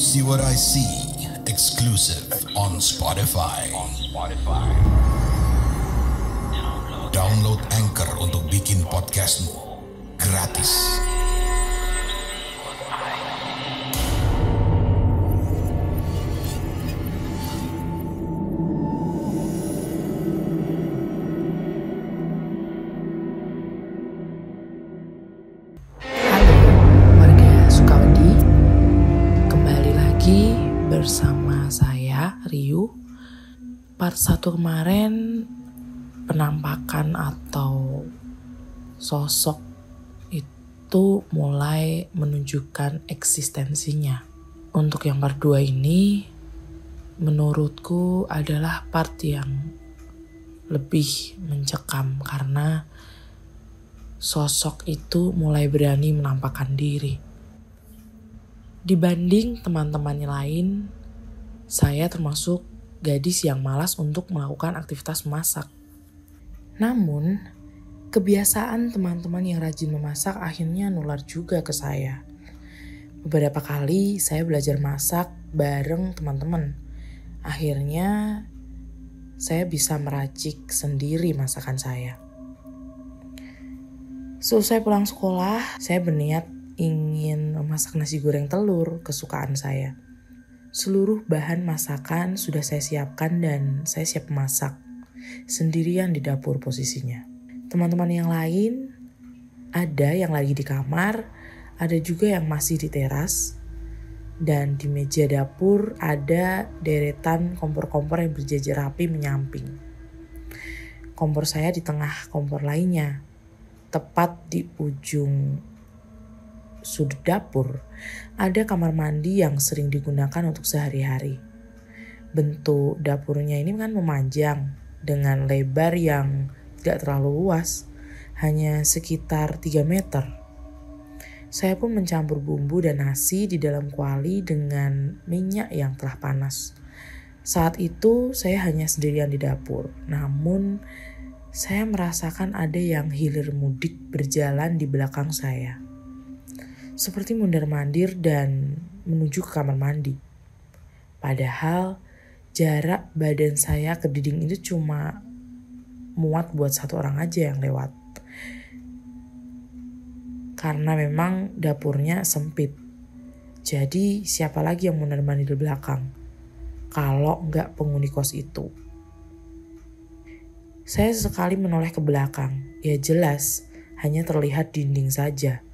See What I See, exclusive on Spotify. Download Anchor untuk bikin podcastmu gratis. Bersama saya, Riu. Part 1 kemarin penampakan atau sosok itu mulai menunjukkan eksistensinya. Untuk yang part 2 ini menurutku adalah part yang lebih mencekam karena sosok itu mulai berani menampakkan diri. Dibanding teman-temannya lain, saya termasuk gadis yang malas untuk melakukan aktivitas memasak. Namun, kebiasaan teman-teman yang rajin memasak akhirnya nular juga ke saya. Beberapa kali saya belajar masak bareng teman-teman. Akhirnya, saya bisa meracik sendiri masakan saya. Selesai pulang sekolah, saya berniat ingin memasak nasi goreng telur kesukaan saya. Seluruh bahan masakan sudah saya siapkan dan saya siap masak. Sendirian di dapur posisinya. Teman-teman yang lain ada yang lagi di kamar, ada juga yang masih di teras. Dan di meja dapur ada deretan kompor-kompor yang berjejer rapi menyamping. Kompor saya di tengah kompor lainnya, tepat di ujung sudut dapur, ada kamar mandi yang sering digunakan untuk sehari-hari. Bentuk dapurnya ini kan memanjang dengan lebar yang tidak terlalu luas, hanya sekitar 3 meter. Saya pun mencampur bumbu dan nasi di dalam kuali dengan minyak yang telah panas. Saat itu saya hanya sendirian di dapur, namun saya merasakan ada yang hilir mudik berjalan di belakang saya. Seperti mondar-mandir dan menuju ke kamar mandi. Padahal jarak badan saya ke dinding itu cuma muat buat satu orang aja yang lewat. Karena memang dapurnya sempit. Jadi siapa lagi yang mondar-mandir di belakang? Kalau nggak penghuni kos itu. Saya sekali menoleh ke belakang. Ya jelas, hanya terlihat dinding saja.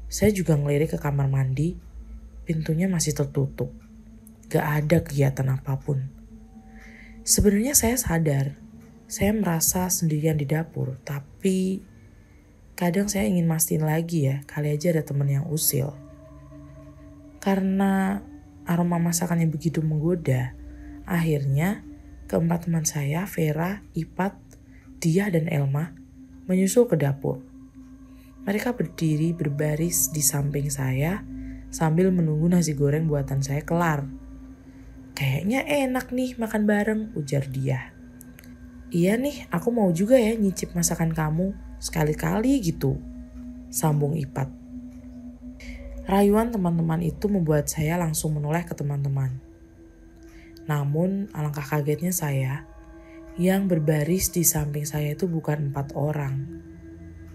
Saya juga ngelirik ke kamar mandi, pintunya masih tertutup. Gak ada kegiatan apapun. Sebenarnya saya sadar, saya merasa sendirian di dapur, tapi kadang saya ingin mastiin lagi ya, kali aja ada teman yang usil. Karena aroma masakan yang begitu menggoda, akhirnya keempat teman saya, Vera, Ipat, Diah, dan Elma, menyusul ke dapur. Mereka berdiri berbaris di samping saya sambil menunggu nasi goreng buatan saya kelar. Kayaknya enak nih makan bareng, ujar dia. Iya nih, aku mau juga ya nyicip masakan kamu, sekali-kali gitu, sambung Ipat. Rayuan teman-teman itu membuat saya langsung menoleh ke teman-teman. Namun alangkah kagetnya saya, yang berbaris di samping saya itu bukan 4 orang.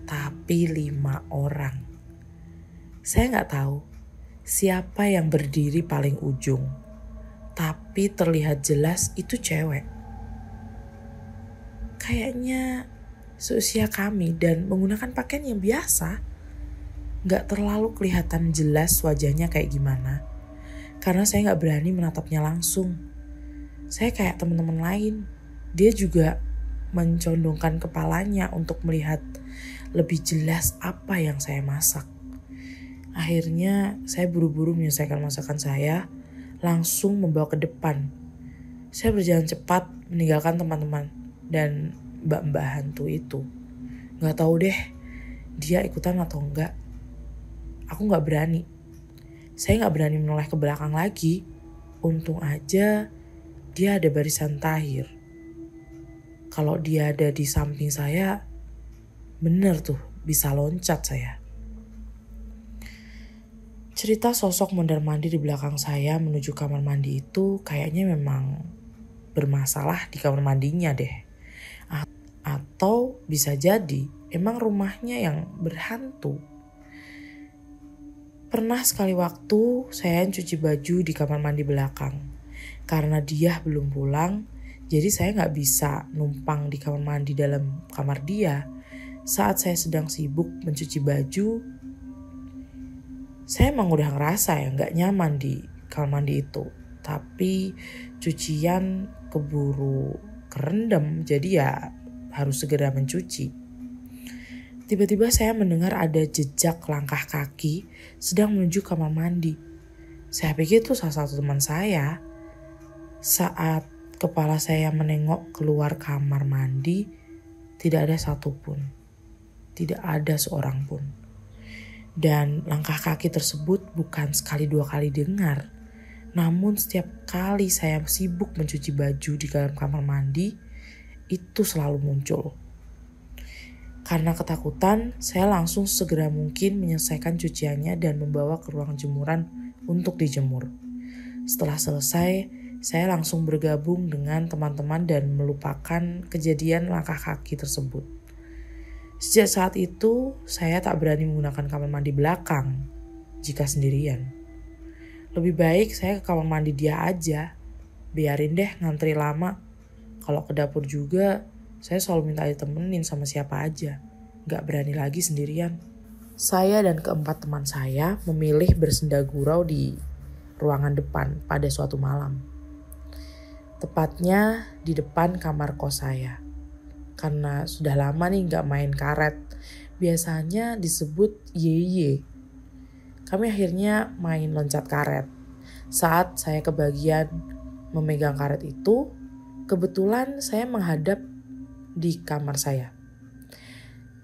Tapi 5 orang. Saya nggak tahu siapa yang berdiri paling ujung. Tapi terlihat jelas itu cewek. Kayaknya seusia kami dan menggunakan pakaian yang biasa. Nggak terlalu kelihatan jelas wajahnya kayak gimana. Karena saya nggak berani menatapnya langsung. Saya kayak teman-teman lain. Dia juga mencondongkan kepalanya untuk melihat lebih jelas apa yang saya masak. Akhirnya saya buru-buru menyelesaikan masakan saya, langsung membawa ke depan. Saya berjalan cepat meninggalkan teman-teman dan mbak-mbak hantu itu. Gak tahu deh dia ikutan atau enggak. Aku gak berani. Saya gak berani menoleh ke belakang lagi. Untung aja dia ada barisan tahir. Kalau dia ada di samping saya, bener tuh bisa loncat saya. Cerita sosok mondar-mandir di belakang saya menuju kamar mandi itu kayaknya memang bermasalah di kamar mandinya deh. Atau bisa jadi emang rumahnya yang berhantu. Pernah sekali waktu saya cuci baju di kamar mandi belakang. Karena dia belum pulang, jadi saya gak bisa numpang di kamar mandi dalam kamar dia. Saat saya sedang sibuk mencuci baju, saya emang udah ngerasa ya gak nyaman di kamar mandi itu. Tapi cucian keburu kerendam, jadi ya harus segera mencuci. Tiba-tiba saya mendengar ada jejak langkah kaki sedang menuju kamar mandi. Saya pikir itu salah satu teman saya. Saat kepala saya menengok keluar kamar mandi, tidak ada satupun. Tidak ada seorang pun. Dan langkah kaki tersebut bukan sekali dua kali dengar. Namun setiap kali saya sibuk mencuci baju di dalam kamar mandi, itu selalu muncul. Karena ketakutan, saya langsung segera mungkin menyelesaikan cuciannya dan membawa ke ruang jemuran untuk dijemur. Setelah selesai, saya langsung bergabung dengan teman-teman dan melupakan kejadian langkah kaki tersebut. Sejak saat itu, saya tak berani menggunakan kamar mandi belakang jika sendirian. Lebih baik saya ke kamar mandi dia aja. Biarin deh ngantri lama. Kalau ke dapur juga, saya selalu minta ditemenin sama siapa aja. Gak berani lagi sendirian. Saya dan keempat teman saya memilih bersenda gurau di ruangan depan pada suatu malam. Tepatnya di depan kamar kos saya. Karena sudah lama nih gak main karet. Biasanya disebut yeye. Kami akhirnya main loncat karet. Saat saya kebagian memegang karet itu, kebetulan saya menghadap di kamar saya.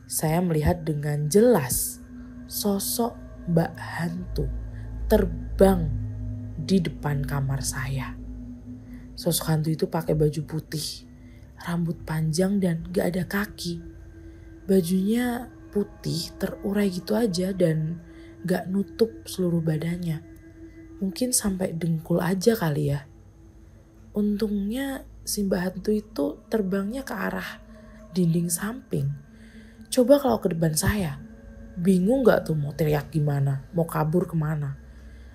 Saya melihat dengan jelas sosok Mbak Hantu terbang di depan kamar saya. Sosok hantu itu pakai baju putih, rambut panjang dan gak ada kaki. Bajunya putih terurai gitu aja dan gak nutup seluruh badannya. Mungkin sampai dengkul aja kali ya. Untungnya si Mbak Hantu itu terbangnya ke arah dinding samping. Coba kalau ke depan saya, bingung gak tuh mau teriak gimana, mau kabur kemana.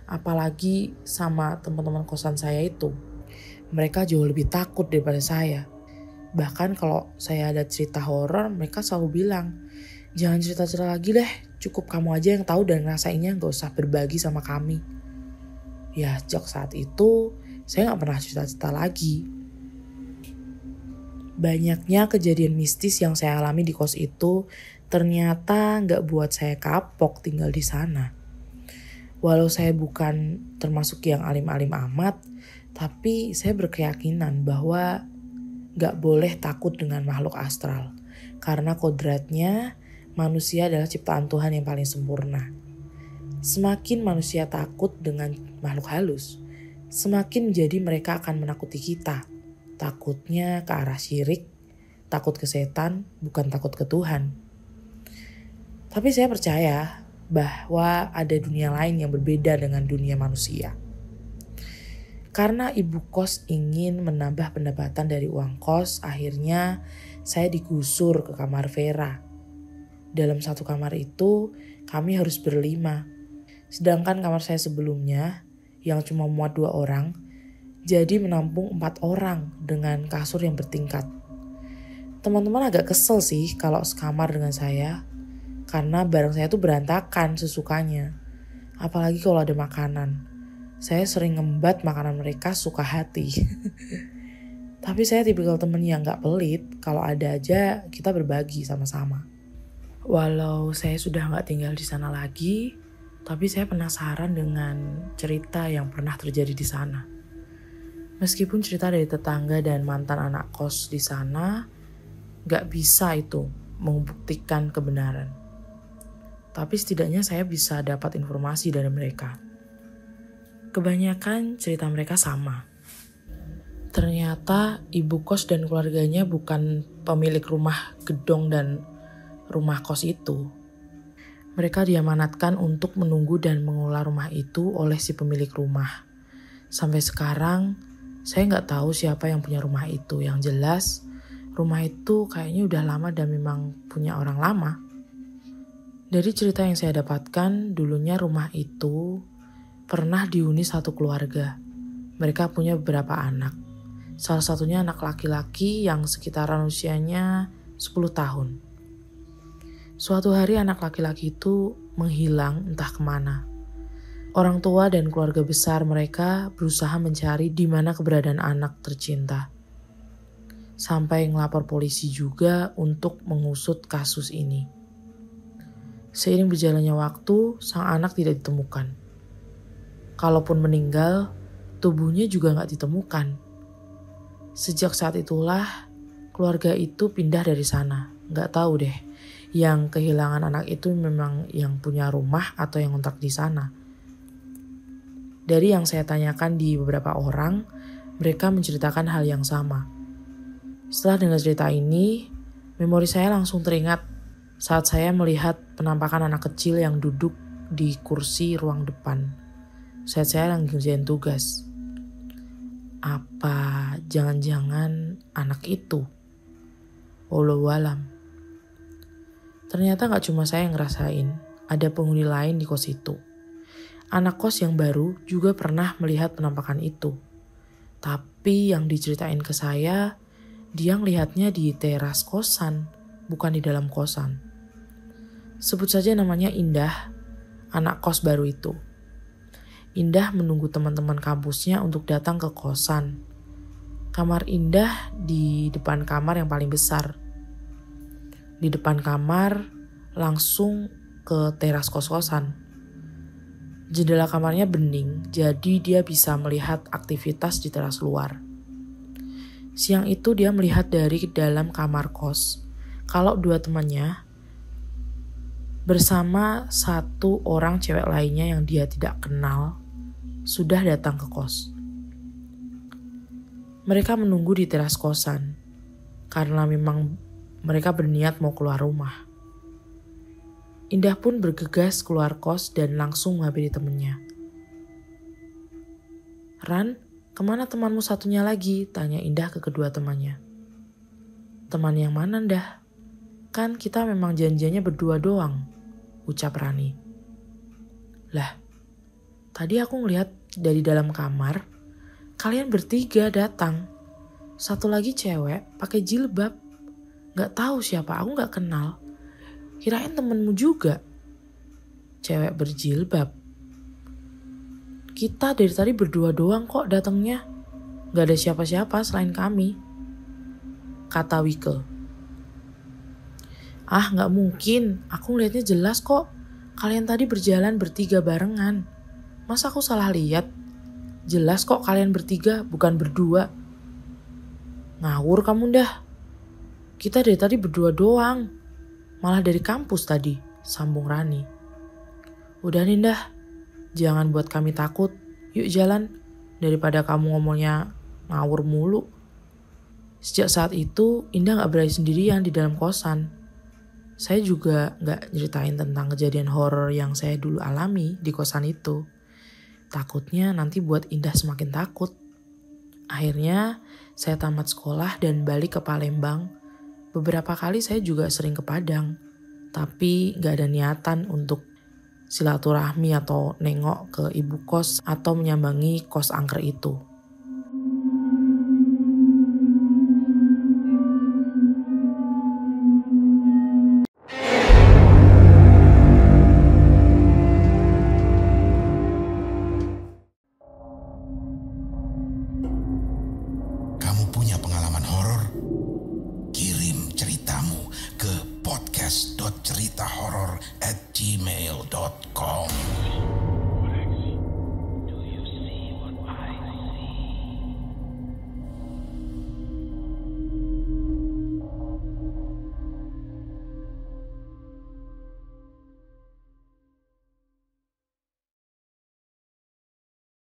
Apalagi sama teman-teman kosan saya itu. Mereka jauh lebih takut daripada saya. Bahkan kalau saya ada cerita horor, mereka selalu bilang, jangan cerita-cerita lagi deh, cukup kamu aja yang tahu dan ngerasainnya, gak usah berbagi sama kami. Ya sejak saat itu, saya gak pernah cerita-cerita lagi. Banyaknya kejadian mistis yang saya alami di kos itu ternyata gak buat saya kapok tinggal di sana. Walau saya bukan termasuk yang alim-alim amat, tapi saya berkeyakinan bahwa gak boleh takut dengan makhluk astral. Karena kodratnya manusia adalah ciptaan Tuhan yang paling sempurna. Semakin manusia takut dengan makhluk halus, semakin jadi mereka akan menakuti kita. Takutnya ke arah syirik, takut ke setan, bukan takut ke Tuhan. Tapi saya percaya bahwa ada dunia lain yang berbeda dengan dunia manusia. Karena ibu kos ingin menambah pendapatan dari uang kos, akhirnya saya digusur ke kamar Vera. Dalam satu kamar itu, kami harus berlima. Sedangkan kamar saya sebelumnya, yang cuma muat 2 orang, jadi menampung 4 orang dengan kasur yang bertingkat. Teman-teman agak kesel sih kalau sekamar dengan saya, karena barang saya tuh berantakan sesukanya. Apalagi kalau ada makanan. Saya sering ngembat makanan mereka suka hati. Tapi saya tipikal temen yang gak pelit, kalau ada aja kita berbagi sama-sama. Walau saya sudah gak tinggal di sana lagi, tapi saya penasaran dengan cerita yang pernah terjadi di sana. Meskipun cerita dari tetangga dan mantan anak kos di sana gak bisa itu membuktikan kebenaran. Tapi setidaknya saya bisa dapat informasi dari mereka. Kebanyakan cerita mereka sama. Ternyata ibu kos dan keluarganya bukan pemilik rumah gedong dan rumah kos itu. Mereka diamanatkan untuk menunggu dan mengelola rumah itu oleh si pemilik rumah. Sampai sekarang, saya nggak tahu siapa yang punya rumah itu. Yang jelas, rumah itu kayaknya udah lama dan memang punya orang lama. Dari cerita yang saya dapatkan, dulunya rumah itu pernah dihuni satu keluarga. Mereka punya beberapa anak. Salah satunya anak laki-laki yang sekitaran usianya 10 tahun. Suatu hari anak laki-laki itu menghilang entah kemana. Orang tua dan keluarga besar mereka berusaha mencari di mana keberadaan anak tercinta. Sampai ngelapor polisi juga untuk mengusut kasus ini. Seiring berjalannya waktu, sang anak tidak ditemukan. Kalaupun meninggal, tubuhnya juga nggak ditemukan. Sejak saat itulah, keluarga itu pindah dari sana. Nggak tahu deh, yang kehilangan anak itu memang yang punya rumah atau yang ngontrak di sana. Dari yang saya tanyakan di beberapa orang, mereka menceritakan hal yang sama. Setelah dengar cerita ini, memori saya langsung teringat saat saya melihat penampakan anak kecil yang duduk di kursi ruang depan. Saat saya lagi ngerjain tugas. Apa jangan-jangan anak itu? Wallahu alam. Ternyata gak cuma saya yang ngerasain, ada penghuni lain di kos itu. Anak kos yang baru juga pernah melihat penampakan itu. Tapi yang diceritain ke saya, dia ngelihatnya di teras kosan, bukan di dalam kosan. Sebut saja namanya Indah, anak kos baru itu. Indah menunggu teman-teman kampusnya untuk datang ke kosan. Kamar Indah di depan kamar yang paling besar. Di depan kamar langsung ke teras kos-kosan. Jendela kamarnya bening, jadi dia bisa melihat aktivitas di teras luar. Siang itu dia melihat dari dalam kamar kos. Kalau dua temannya bersama satu orang cewek lainnya yang dia tidak kenal sudah datang ke kos. Mereka menunggu di teras kosan karena memang mereka berniat mau keluar rumah. Indah pun bergegas keluar kos dan langsung menghampiri temannya. "Ran, kemana temanmu satunya lagi?" tanya Indah ke kedua temannya. "Teman yang mana, Ndah? Kan kita memang janjiannya berdua doang," ucap Rani. "Lah, tadi aku ngelihat dari dalam kamar, kalian bertiga datang. Satu lagi cewek pakai jilbab. Gak tahu siapa, aku gak kenal. Kirain temenmu juga." "Cewek berjilbab? Kita dari tadi berdua doang kok datangnya. Gak ada siapa-siapa selain kami," kata Wike. "Ah, gak mungkin. Aku ngeliatnya jelas kok. Kalian tadi berjalan bertiga barengan. Masa aku salah lihat? Jelas kok kalian bertiga, bukan berdua." "Ngawur kamu, Dah. Kita dari tadi berdua doang. Malah dari kampus tadi," sambung Rani. "Udah nih, Dah. Jangan buat kami takut. Yuk jalan. Daripada kamu ngomongnya ngawur mulu." Sejak saat itu, Indah gak berani sendirian di dalam kosan. Saya juga gak nyeritain tentang kejadian horor yang saya dulu alami di kosan itu. Takutnya nanti buat Indah semakin takut. Akhirnya, saya tamat sekolah dan balik ke Palembang. Beberapa kali saya juga sering ke Padang, tapi gak ada niatan untuk silaturahmi atau nengok ke ibu kos atau menyambangi kos angker itu. Kamu punya pengalaman horor? Kirim ceritamu ke podcast.ceritahoror@gmail.com.